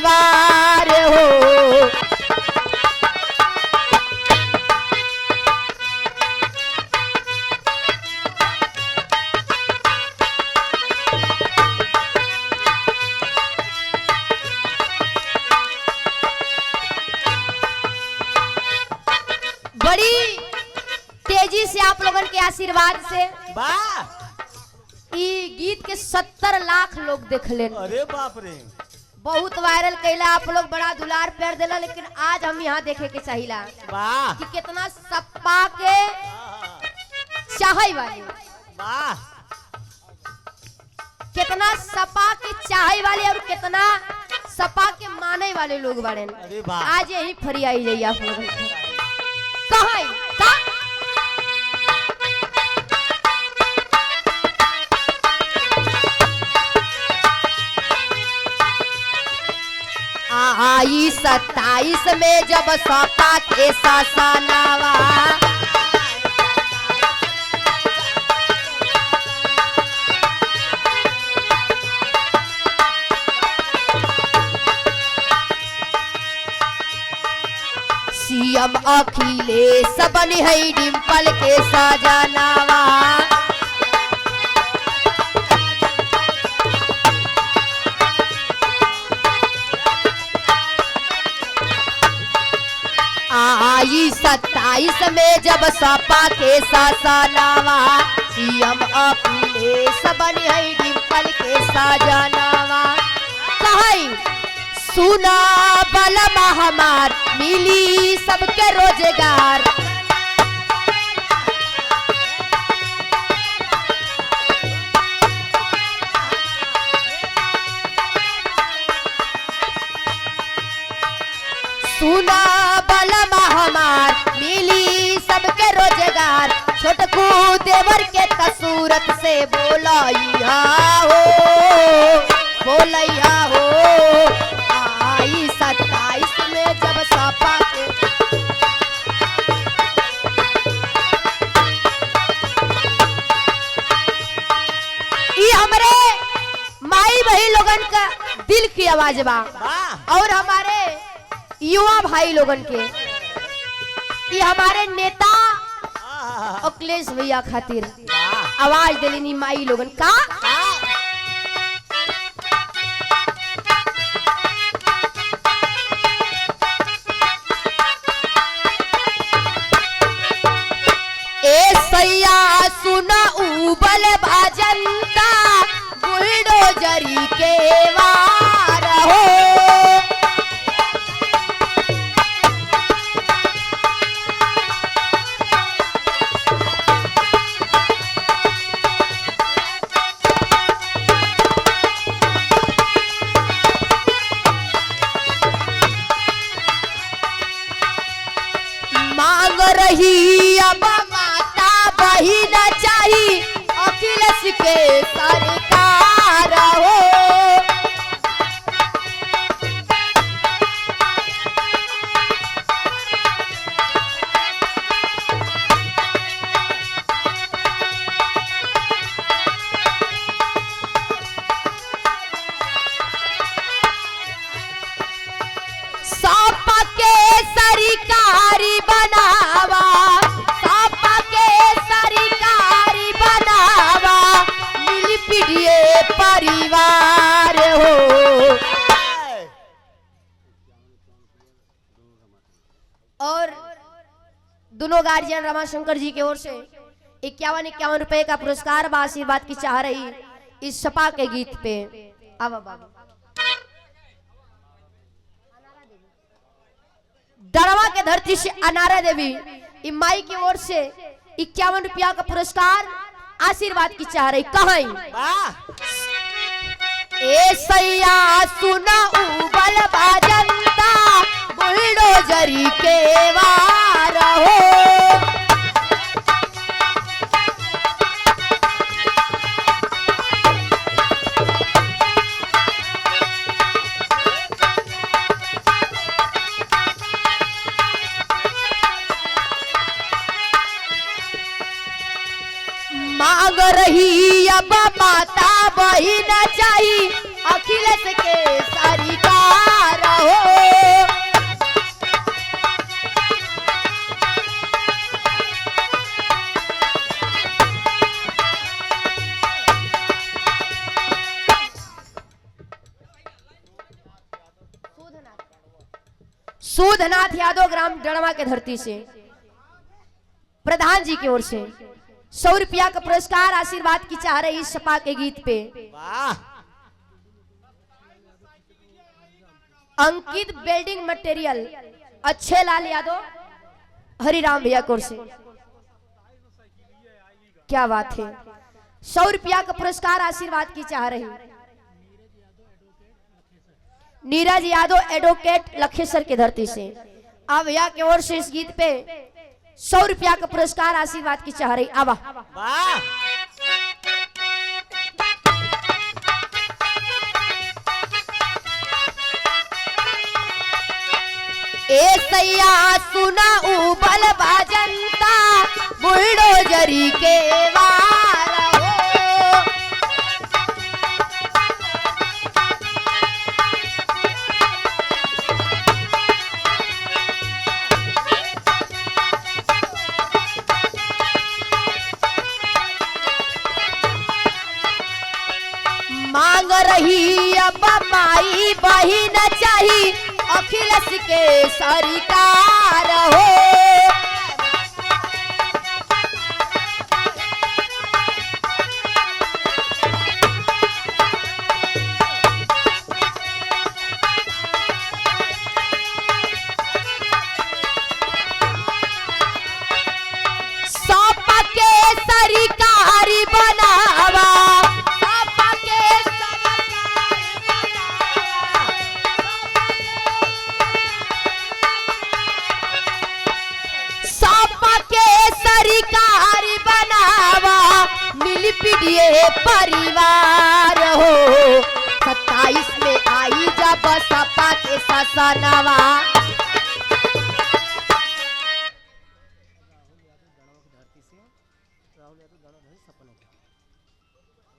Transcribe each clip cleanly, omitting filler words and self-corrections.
परिवार हो। बड़ी तेजी से आप लोगन के आशीर्वाद से वाह ई गीत के 70 लाख लोग देख ले। अरे बाप रे बहुत वायरल कैला, आप लोग बड़ा दुलार प्यार दिला, लेकिन आज हम यहाँ देखे के चाहिला वाह कि कितना सपा के चाहे वाले, वाह कितना सपा के चाहे वाले और कितना सपा के माने वाले लोग बड़े। अरे वाह आज यही फरियाई जाइए आप लोग कहाँ का? आई 27 में जब सपा के शासनावा, सीएम अखिलेश बनी है डिम्पल के सजनावा। आई 27 में जब सपा के शासनावा, सीएम अखिलेश बनी है डिम्पल के सजनावा। कहीं सुना बलमा हमार मिली सबके रोजगार, सुना बलमा हमार मिली सबके रोजगार। छोटकू देवर के तसूरत से बोलैया हो, बोलैया हो। आई 27 में जब सपा के ई हमरे माई बहन लोगन का दिल की आवाज बा, और हमारे युवा भाई लोगन के, ये हमारे नेता अखिलेश भैया खातिर आवाज दिली माई लोगन का। ए सैया सुना उबल भाजंता बुलडोजरी के वार हो। मांग रही अब माता बहिन चाहिए अखिलेश के सरकार हो। सपा के सरकारी बनावा, सपा के सरकारी बनावा, मिल पीढ़िए परिवार हो। और दोनों गार्जियन रमाशंकर जी की ओर से 51 रुपए का पुरस्कार व आशीर्वाद की चाह रही इस सपा के गीत पे। अब बाबू दरवा के धरती से अनारा देवी माई की ओर से 51 रुपया का पुरस्कार आशीर्वाद की चाह रही। कहीं ए सैया सुना उबल बाजंता बुलडोजरी के वार हो। मांग रही अब माता बहिन चाहिए अखिलेश के सरकार हो। सूधनाथ यादव ग्राम डड़वा के धरती से प्रधान जी की ओर से 100 रुपया का पुरस्कार आशीर्वाद की चाह रही इस सपा के गीत पे। वाह अंकित बिल्डिंग मटेरियल अच्छे लाल यादव हरिराम भैया की ओर से। क्या बात है, 100 रुपया का पुरस्कार आशीर्वाद की चाह रही नीरज यादव एडवोकेट लखेसर की धरती से। अब भैया की ओर से इस गीत पे 100 रुपया का पुरस्कार आशीर्वाद की चाह रही। आवा वाह ए सैया सुना उबल बाजंता बुलडोजरी के वार हो। मांग रही अब माई बहिन चाही अखिलेश के सरकार हो। सपा के सरकार बनावा सरकार बनावा मिल पीड़िए परिवार हो। 27 में आई जब सपा के शासनवा।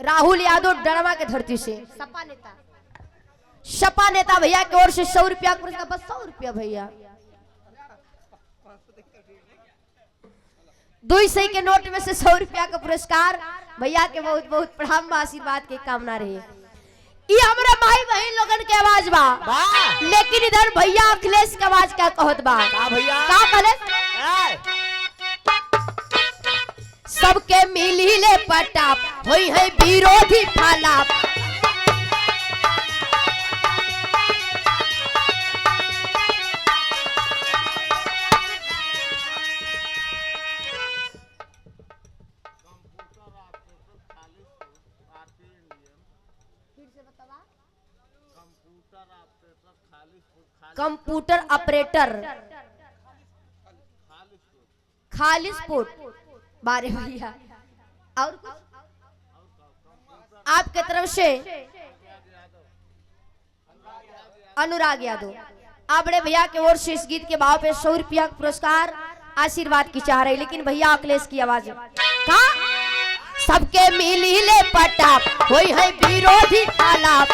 राहुल यादव डड़वा के धरती से सपा नेता भैया की ओर से 100 रुपया पुरस्कार। बस 100 रुपया भैया, 200 के नोट में से 100 रुपया का पुरस्कार भैया के बहुत बहुत प्रणाम आशीर्वाद के कामना रहे। ये हमारे भाई बहन लोगन के आवाज बा, लेकिन इधर भैया अखिलेश के आवाज क्या कहत बा। भैया का कहले सबके मिली ले पटाप होई है विरोधी फालाप। कंप्यूटर ऑपरेटर खालिसपुर बारे भैया। और कुछ आपके तरफ से अनुराग यादव आप बड़े भैया के ओर से इस गीत के भाव पे 100 रुपया पुरस्कार आशीर्वाद की चाह रहे। लेकिन भैया अखिलेश की आवाज का सबके मिली ले पटाप होई है विरोधी आलाप।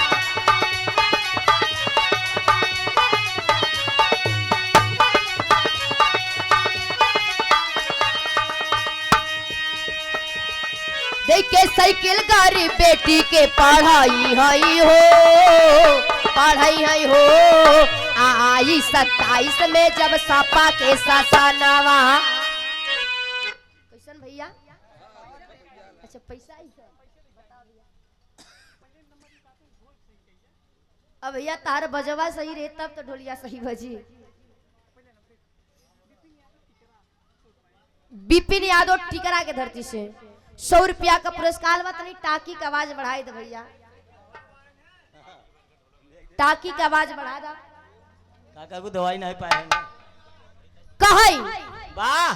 देखे साइकिल गरीब बेटी के पढ़ाई हई हो, पढ़ाई हई हो। आई 27 में जब सपा के शासनवा। कैसन भैया? अच्छा पैसा ही है। अब भैया तार बजवा सही रहे तब तो ढोलिया सही बजी। बिपिन यादव टिकरा के धरती से 100 रुपया का पुरस्कार बा। तनी टाकी का आवाज बढ़ाई दे भैया, टाकी का आवाज बढ़ा दा। काका को दवाई नहीं पाए ना कहई वाह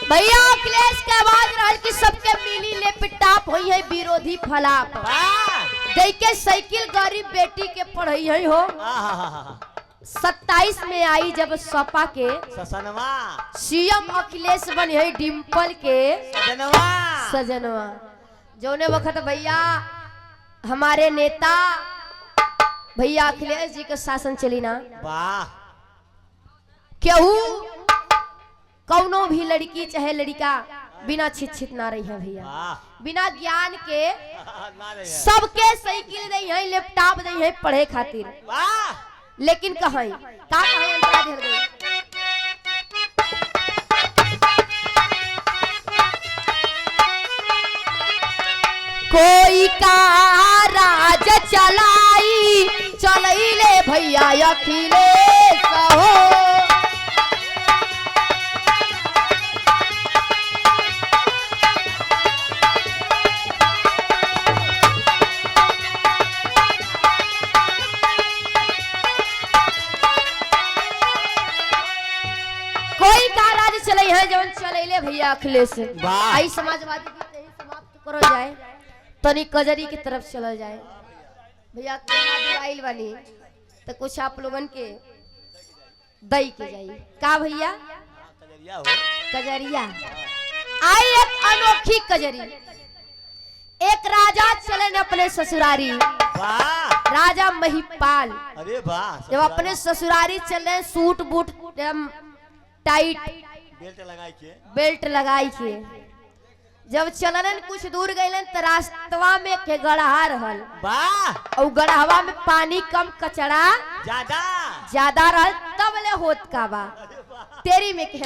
भैया अखिलेश के आवाज रहल कि सबके मिली ले पिटाप होई है विरोधी फलाप। वाह देखे साइकिल गरीब बेटी के पढ़ाई है हो। 27 में आई जब सपा के ससनवा सीएम अखिलेश बन है डिम्पल के सजनवा सजनवा। जोने वक्त भैया हमारे नेता भैया अखिलेश जी के शासन चली ना, वाह केहू कौनो भी लड़की चाहे लड़का बिना शिक्षित ना रही है भैया, वाह बिना ज्ञान के ना रही है। सबके साइकिल दे है, लैपटॉप दे है पढ़े खातिर, वाह लेकिन कहीं का कहीं अंतरा ढेर गई। कोई का राज चलाई चलैले भैया अखिलेश हो। कोई का राज चले है जवन चलैले भैया अखिलेश। वाह। आई समाजवादी की यही समाप्त करो जाए, तनी कजरी की तरफ चल जाए भैया। कितना बुराइल वाली तो कुछ आप लोगन के दई के जाई का भैया। कजरिया हो कजरिया आई एक अनोखी कजरी। एक राजा चले न अपने ससुरारी, वाह राजा महिपाल अरे वाह जब अपने ससुरारी चले सूट बूट एकदम टाइट बेल्ट लगाई के बेल्ट लगाई के जब चलन कुछ दूर गए तो रास्तवा में के गढ़ा रहल, वाह और गढ़ावा में पानी कम कचड़ा ज्यादा ज्यादा रहल, तब ले होत का बा तेरी में कह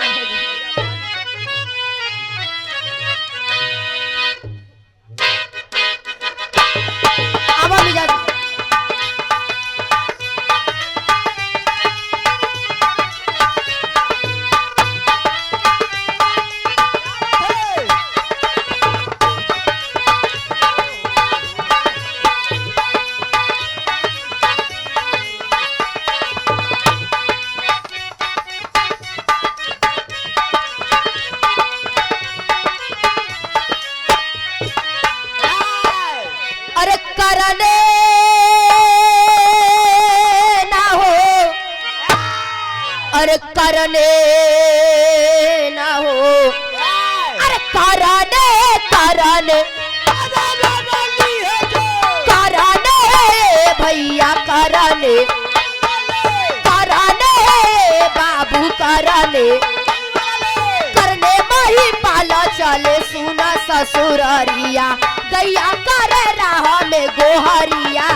अब मिजाज अरे करने ना हो, अरे करने ना हो, अरे करने करने करने भैया करने करने बाबू करने करने मही पाला चले सुना ससुररिया गैया करे राह में गोहरिया।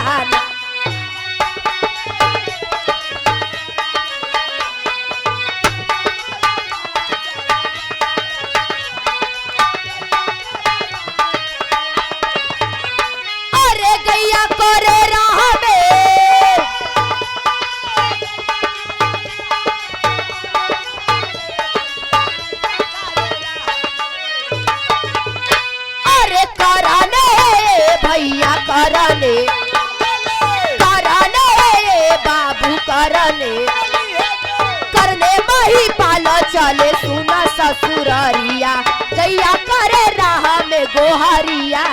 अरे गैया करे राह में अरे करने भैया करने करने बाबू करने करने मही पालो चले सुना ससुररिया गैया करे राह में गोहरिया।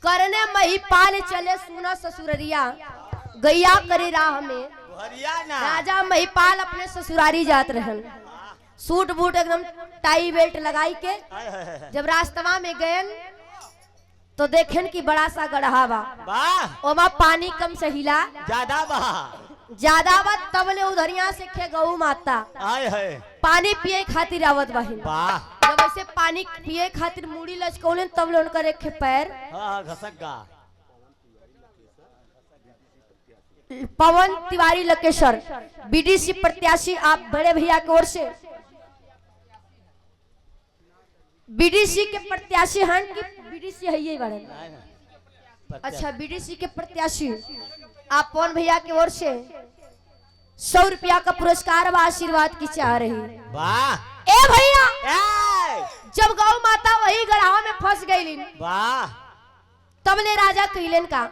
करने महिपाल चले सुना ससुररिया गैया करे राह में। हरियाणा राजा महिपाल अपने ससुरारी जात रहन, सूट बूट एकदम टाई बेल्ट लगाई के जब रास्तवा में गए तो देखेन कि बड़ा सा गढ़ा बा, वाह ओमा पानी कम सहिला ज्यादा बहा ज्यादा बा, तब ले उधरिया से खे गऊ माता आए है पानी पिए खातिर आवत बहिन। वाह जब ऐसे पानी पिए खातिर मुड़ी लचकौलन तब ले उनकर एक खे पैर हाँ घसक गा पवन तिवारी लकेश्वर बीडीसी प्रत्याशी आप बड़े भैया की ओर से बीडीसी के प्रत्याशी हैं कि बीडीसी है ये बड़े। अच्छा बीडीसी के प्रत्याशी आप पवन भैया की ओर से 100 रुपया का पुरस्कार व आशीर्वाद की चाह रही। वाह ए भैया ए जब गौ माता वही गढ़ा में फंस गई वाह तब ले राजा कैलन का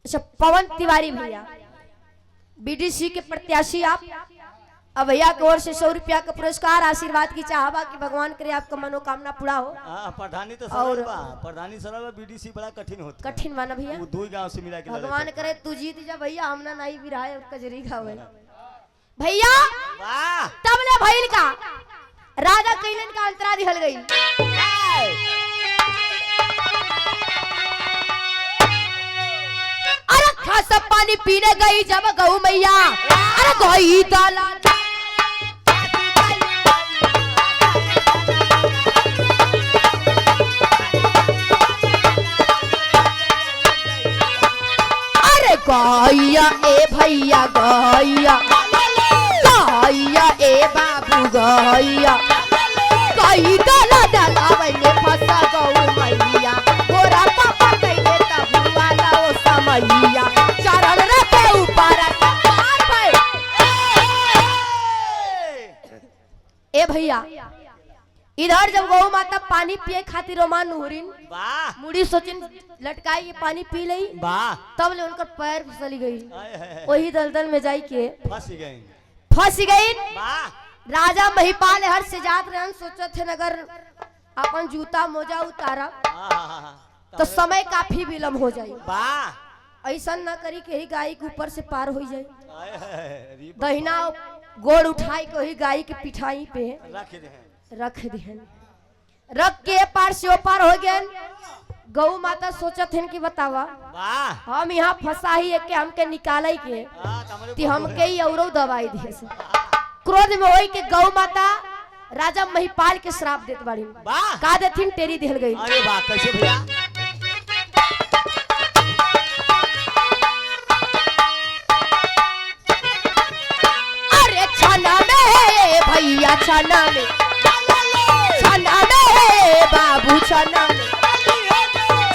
अच्छा पवन तिवारी भैया बीडीसी के प्रत्याशी आप अब भैया की ओर से 100 रुपया का पुरस्कार आशीर्वाद की चाहबा कि भगवान करे आपका मनोकामना पूरा हो। प्रधानी तो और सरल बा प्रधानी सरल बा बीडीसी बड़ा कठिन होता कठिन माना भैया वो दो गांव से मिला के भगवान करे तू जीत जा भैया हमना नहीं भी रहा है कजरी खावे भैया वाह तब ले भइल का राजा कैलन का अंतरा दिहल गई अरे खास पानी पीने गई जब गऊ मैया अरे गई ताला अरे गैया ए भैया गैया गैया ए बाबू गैया कई डाला डालावे ने फंसा गऊ मैया गोरा पापा कइले तब वाला ओ समैया चरण रे पे ऊपर मार भाई ए भैया इधर जब गौ माता पानी पिए खातिर रोमान हुरिन वाह मुड़ी सोचिन लटकाई ये पानी पी लई वाह तब ले उनकर पैर फिसली गई आए वही दलदल में जाई के फंस गए फंस गई वाह राजा महिपाल हर से जात रहन सोचत थे नगर अपन जूता मोजा उतारा तो समय काफी विलम्ब हो जाई वाह ऐसा न करी के ही गाय के ऊपर से पार हो जाए आए दहिना गोड़ उठाई के वही गाय के पिठाई पे रख दे रख दिहन रख के पार से पार हो गए गौ माता सोचत हन कि बतावा वाह हम यहाँ फंसा ही के हमके निकाले के ती हमके ही औरो दवाई दिए से क्रोध में होई के गौ माता राजा महिपाल के श्राप देत बाड़ी वाह का देथिन टेरी दिहल गई अरे वाह कैसे भैया अरे छना में भैया छना में बाबू छना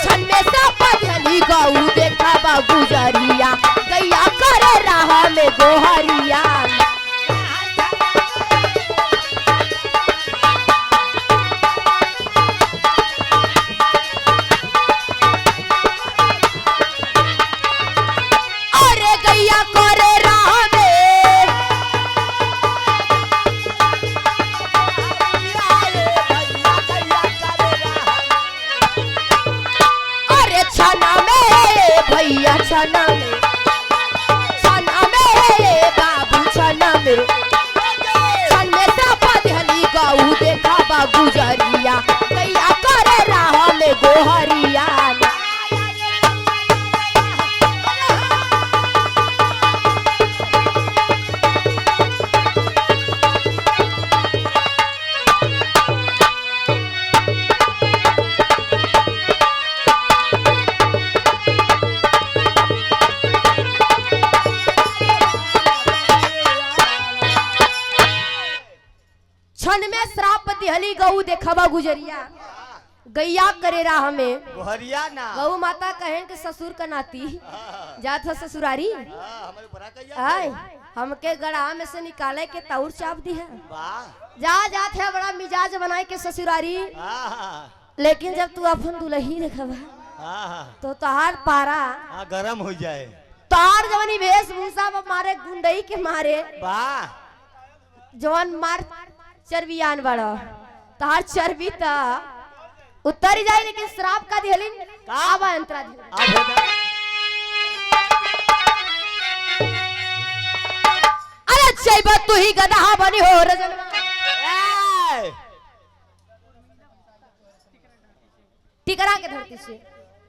छन में सब बदली गऊ देखा बाबू जरिया गैया करे राह में गोहरिया अरे गैया करे राह में छना में भैया छना में बाबू छना में छन में सब बदली गऊ देखा बाबू जरिया गैया करे राह में गोहरिया छन में श्राप दिहली गऊ देखबा गुजरिया गैया करे राह में गोहरिया ना गऊ माता कहें कि ससुर का नाती जात है ससुरारी हमारे बड़ा कैया आय हमके गड़ा में से निकाले के तौर चाप दी है वाह जा जात है बड़ा मिजाज बनाए के ससुरारी लेकिन जब तू अपन दुल्ही देखबा तो तहार पारा गरम हो जाए तार जवानी वेशभूषा मारे गुंडई के मारे वाह जवान मार चर्बियान बड़ा तहार चर्बी ता उतर जाए लेकिन श्राप का दिहलिन आवा अंतरा अरे चैबा तू ही गधा बनी हो रजन टिकरा के धरती से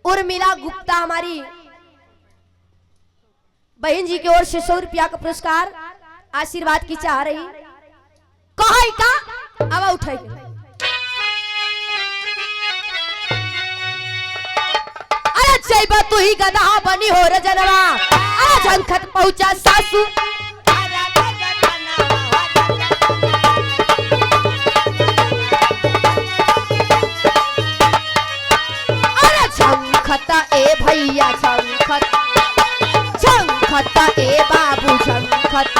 उर्मिला गुप्ता हमारी बहन जी की ओर से 100 रुपया का पुरस्कार आशीर्वाद की चाह रही कहा का आवा उठाई अरे चैबा तू ही गधा बनी हो रजनवा अरे झंखत पहुंचा सासू अरे झंखता ए भैया झंखत झंखता ए बाबू झंखत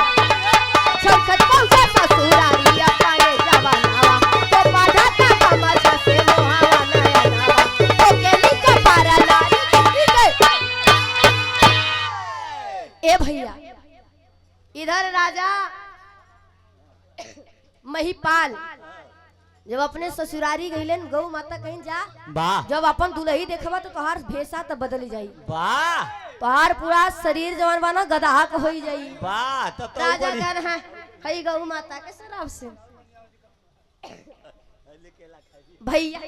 इधर राजा महिपाल जब अपने ससुरारी गईलन गौ माता कहीं जा वाह जब अपन दुल्ही देखबा तो तोहार भेसा तो बदल जाई वाह तोहार पूरा शरीर जवन बना गदहा के होई जाई वाह तब तो राजा ऊपर ही- कहन है हई गौ माता के शराब से भैया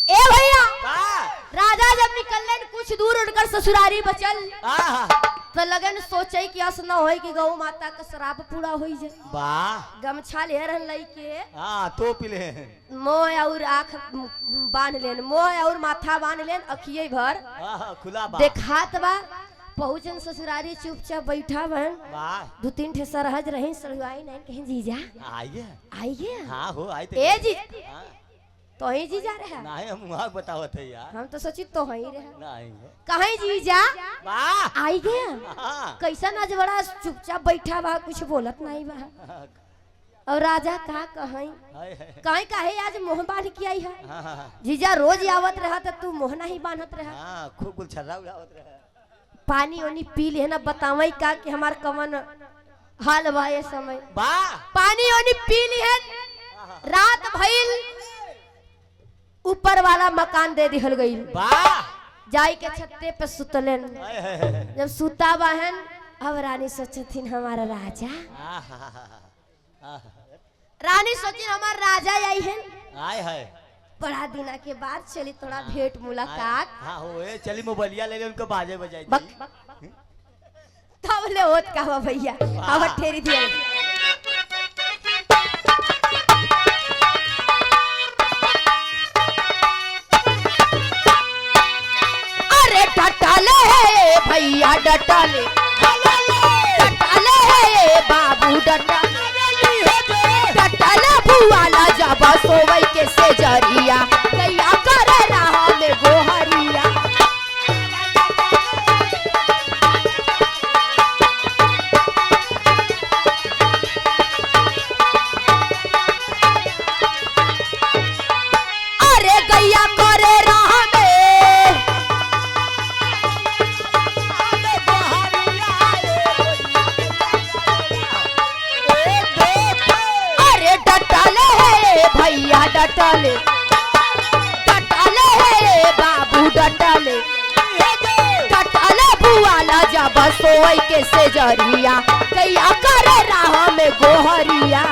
ए भैया वाह राजा जब निकलन कुछ दूर उठकर ससुरारी बचल आहा तो लगन सोचे कि अस न होई कि गौ माता का शराब पूरा होई जाए वाह गमछा ले रहन लई के हाँ तो पिले मोह और आँख बांध लेन मोह और माथा बांध लेन अखिए भर आहा खुला बा देखात बा पहुंचन ससुरारी चुपचाप बैठा बहन वाह 2-3 ठे सरहज रही सरुआई नहीं कहीं जीजा आइए आइए हाँ हो आई ए जी हाँ, तो ही जीजा रहे नहीं हम वहाँ बतावत है यार हम तो सोची तो ही रहे नहीं कहीं जीजा वाह आई गया हाँ कैसा आज बड़ा चुपचाप बैठा बा कुछ बोलत नहीं बा और राजा का कहीं हाय, हाय, कहीं काहे आज मोह बांध के आई है हाँ, हाँ, जीजा रोज आवत रहा तो तू मोह नहीं बांधत रहा हाँ खूब कुल छर्रा उड़ावत रहे पानी ओनी पी ले ना बतावई का कि हमार कमन हाल बा ये समय वाह पानी ओनी पी ली है रात भइल ऊपर वाला मकान दे दिहल गई वाह जाई के छत्ते पे सुतलन हाय, हाय, हाय, जब सुता बहन अब रानी सोचथिन हमारा राजा आहा, आहा, रानी सोचिन हमार राजा आई है आय है बड़ा दिना के बाद चली थोड़ा भेंट मुलाकात हाँ हो ए चली मोबाइलिया ले ले उनको बाजे बजाई बक तब ले होत का हुआ भैया अब ठेरी दिया अरे डटले है भैया डटले डटले है बाबू डटले डटले बुआला जब सोवई के से जरिया कैया करे रहा में गोहरिया अरे गैया करे रहा में अरे डटले है भैया डटले डटले है बाबू डटले डटले बुआला जब सोई के से जरिया कैया करे राह में गोहरिया